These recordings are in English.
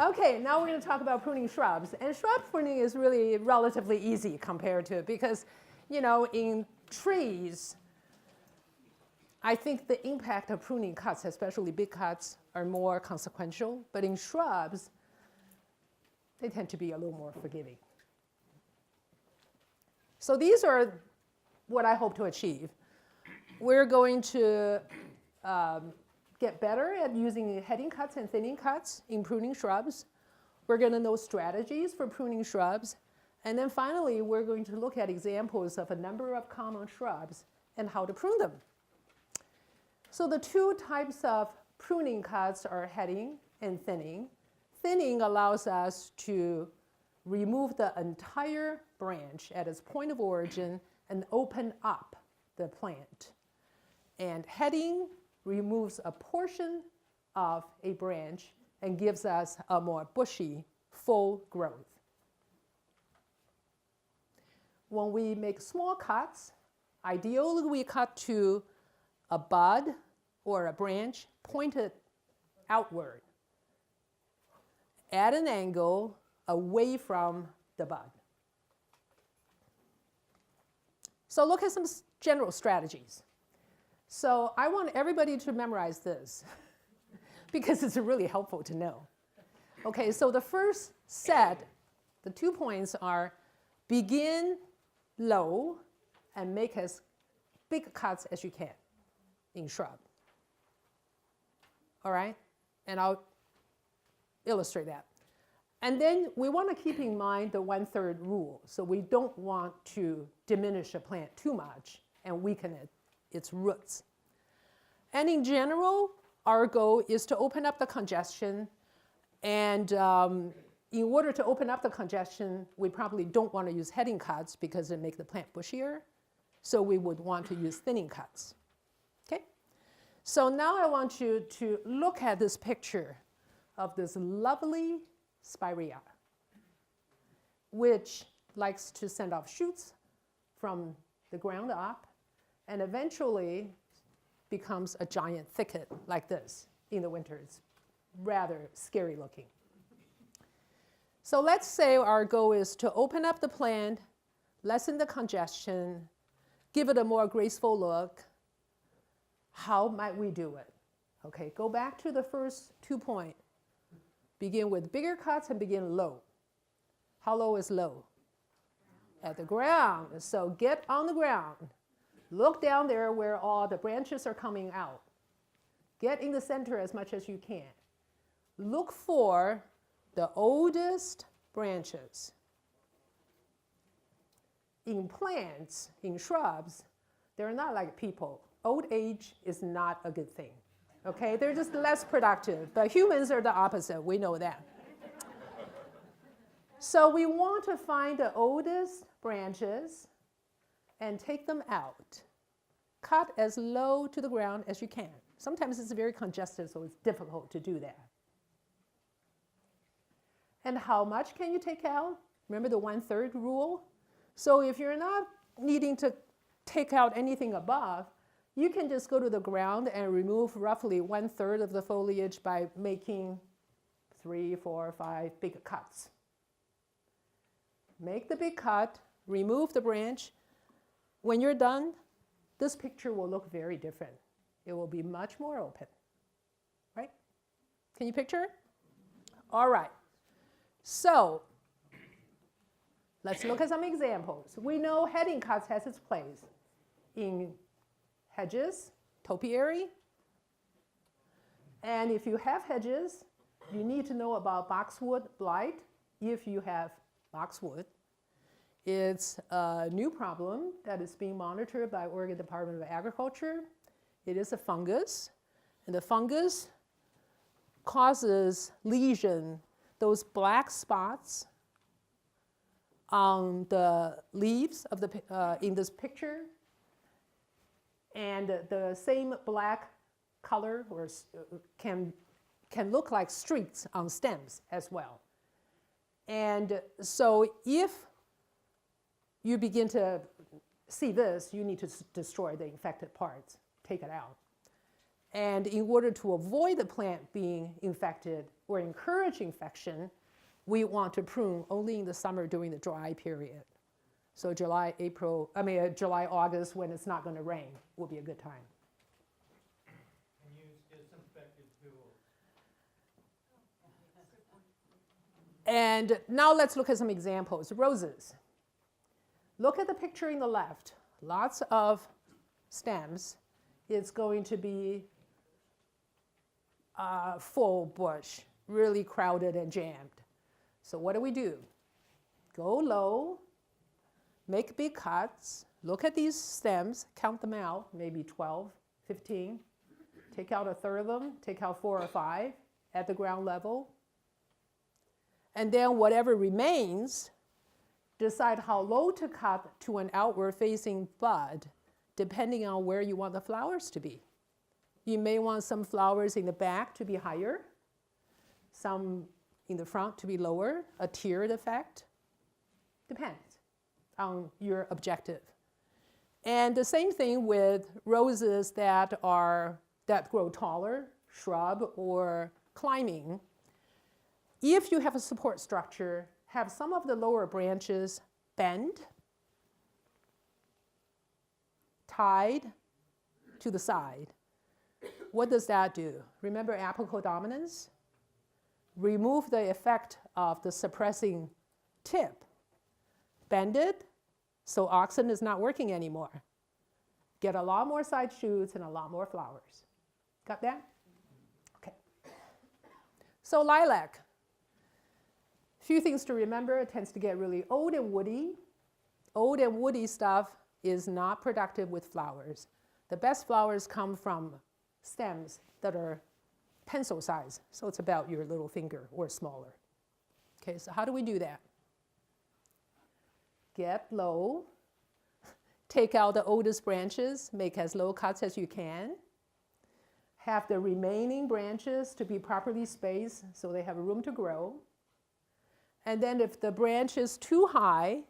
Okay, now we're going to talk about pruning shrubs. And shrub pruning is really relatively easy compared to, because, you know, in trees, I think the impact of pruning cuts, especially big cuts, are more consequential. But in shrubs, they tend to be a little more forgiving. So these are what I hope to achieve. We're going to get better at using heading cuts and thinning cuts in pruning shrubs. We're going to know strategies for pruning shrubs. And then finally, we're going to look at examples of a number of common shrubs and how to prune them. So the two types of pruning cuts are heading and thinning. Thinning allows us to remove the entire branch at its point of origin and open up the plant. And heading removes a portion of a branch and gives us a more bushy, full growth. When we make small cuts, ideally we cut to a bud or a branch pointed outward at an angle away from the bud. So look at some general strategies. So I want everybody to memorize this because it's really helpful to know. Okay, so the first set, the 2 points are begin low and make as big cuts as you can in shrub. All right, and I'll illustrate that. And then we want to keep in mind the 1/3 rule. So we don't want to diminish a plant too much and weaken its roots. And in general, our goal is to open up the congestion. And in order to open up the congestion, we probably don't want to use heading cuts because it makes the plant bushier. So we would want to use thinning cuts. Okay? So now I want you to look at this picture of this lovely spirea, which likes to send off shoots from the ground up and eventually becomes a giant thicket like this in the winter. It's rather scary looking. So let's say our goal is to open up the plant, lessen the congestion, give it a more graceful look. How might we do it? Okay, go back to the first 2 points. Begin with bigger cuts and begin low. How low is low? At the ground. So get on the ground. Look down there where all the branches are coming out. Get in the center as much as you can. Look for the oldest branches. In plants, in shrubs, they're not like people. Old age is not a good thing. Okay, they're just less productive. But humans are the opposite, we know that. So we want to find the oldest branches and take them out. Cut as low to the ground as you can. Sometimes it's very congested, so it's difficult to do that. And how much can you take out? Remember the 1/3 rule? So if you're not needing to take out anything above, you can just go to the ground and remove roughly 1/3 of the foliage by making 3, 4, 5 big cuts. Make the big cut, remove the branch. When you're done, this picture will look very different. It will be much more open, right? Can you picture it? All right. So let's look at some examples. We know heading cuts has its place in hedges, topiary. And if you have hedges, you need to know about boxwood blight. If you have boxwood, it's a new problem that is being monitored by Oregon Department of Agriculture. It is a fungus, and the fungus causes lesion, those black spots on the leaves of in this picture. And the same black color can look like streaks on stems as well. And so if you begin to see this, you need to destroy the infected parts, take it out. And in order to avoid the plant being infected or encourage infection, we want to prune only in the summer during the dry period. So July, August, when it's not going to rain, will be a good time. And use disinfected tools. And now let's look at some examples. Roses. Look at the picture in the left. Lots of stems. It's going to be a full bush, really crowded and jammed. So what do? Go low, make big cuts, look at these stems, count them out, maybe 12, 15. Take out a third of them, take out 4 or 5 at the ground level. And then whatever remains, decide how low to cut to an outward facing bud, depending on where you want the flowers to be. You may want some flowers in the back to be higher, some in the front to be lower, a tiered effect. Depends on your objective. And the same thing with roses that grow taller, shrub or climbing. If you have a support structure, have some of the lower branches bend, tied to the side. What does that do? Remember apical dominance? Remove the effect of the suppressing tip. Bend it so oxen is not working anymore. Get a lot more side shoots and a lot more flowers. Got that? Okay. So lilac. Few things to remember. It tends to get really old and woody. Old and woody stuff is not productive with flowers. The best flowers come from stems that are pencil size, so it's about your little finger or smaller. Okay, so how do we do that? Get low, take out the oldest branches, make as low cuts as you can. Have the remaining branches to be properly spaced so they have room to grow. And then if the branch is too high,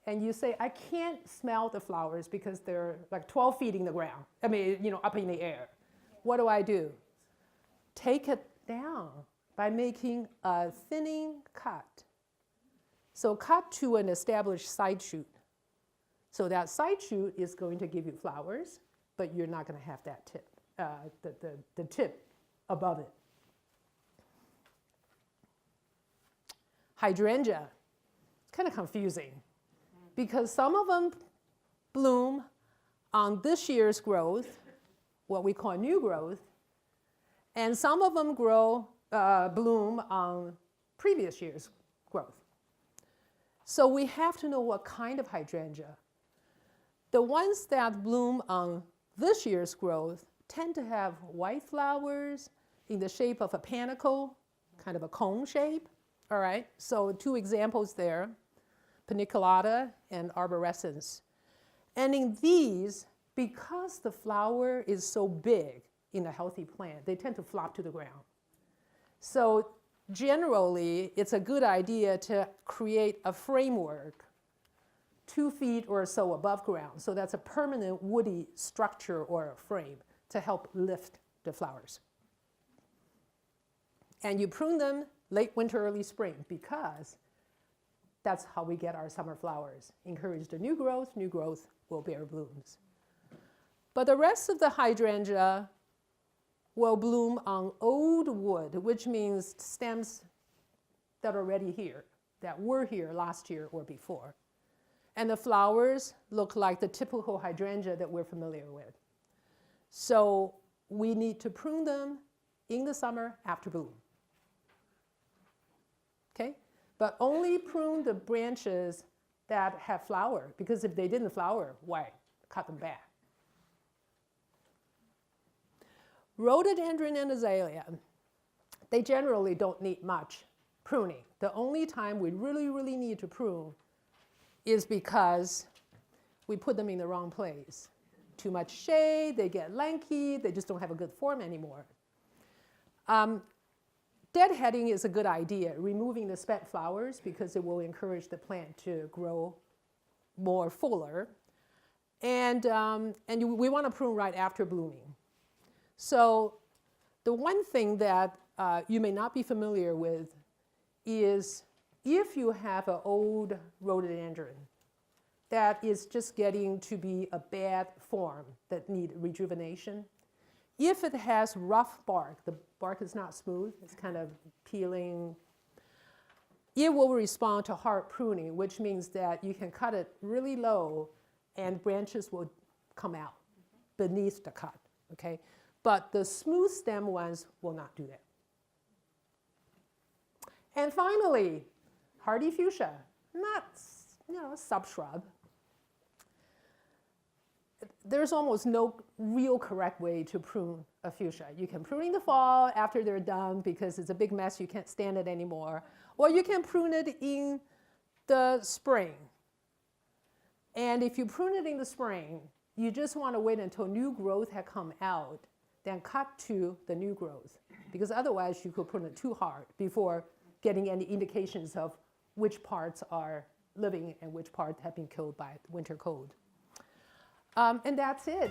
and you say, I can't smell the flowers because they're like 12 feet in the ground, up in the air. What do? Take it down by making a thinning cut. So cut to an established side shoot. So that side shoot is going to give you flowers, but you're not going to have that tip, the tip above it. Hydrangea, it's kind of confusing because some of them bloom on this year's growth, what we call new growth, and some of them bloom on previous year's growth. So we have to know what kind of hydrangea. The ones that bloom on this year's growth tend to have white flowers in the shape of a panicle, kind of a cone shape. All right, so 2 examples there, paniculata and arborescens. And in these, because the flower is so big in a healthy plant, they tend to flop to the ground. So generally, it's a good idea to create a framework 2 feet or so above ground. So that's a permanent woody structure or a frame to help lift the flowers. And you prune them late winter, early spring, because that's how we get our summer flowers. Encourage the new growth will bear blooms. But the rest of the hydrangea will bloom on old wood, which means stems that are already here, that were here last year or before. And the flowers look like the typical hydrangea that we're familiar with. So we need to prune them in the summer after bloom. Okay? But only prune the branches that have flower, because if they didn't flower, why? Cut them back. Rhododendron and azalea, they generally don't need much pruning. The only time we really need to prune is because we put them in the wrong place. Too much shade, they get lanky, they just don't have a good form anymore. Deadheading is a good idea, removing the spent flowers, because it will encourage the plant to grow more fuller. And we want to prune right after blooming. So the one thing that you may not be familiar with is if you have an old rhododendron that is just getting to be a bad form that need rejuvenation, if it has rough bark, the bark is not smooth, it's kind of peeling, it will respond to hard pruning, which means that you can cut it really low and branches will come out beneath the cut, okay? But the smooth stem ones will not do that. And finally, hardy fuchsia, not, a subshrub. There's almost no real correct way to prune a fuchsia. You can prune in the fall after they're done because it's a big mess, you can't stand it anymore. Or you can prune it in the spring. And if you prune it in the spring, you just want to wait until new growth has come out, then cut to the new growth. Because otherwise you could prune it too hard before getting any indications of which parts are living and which parts have been killed by winter cold. And that's it.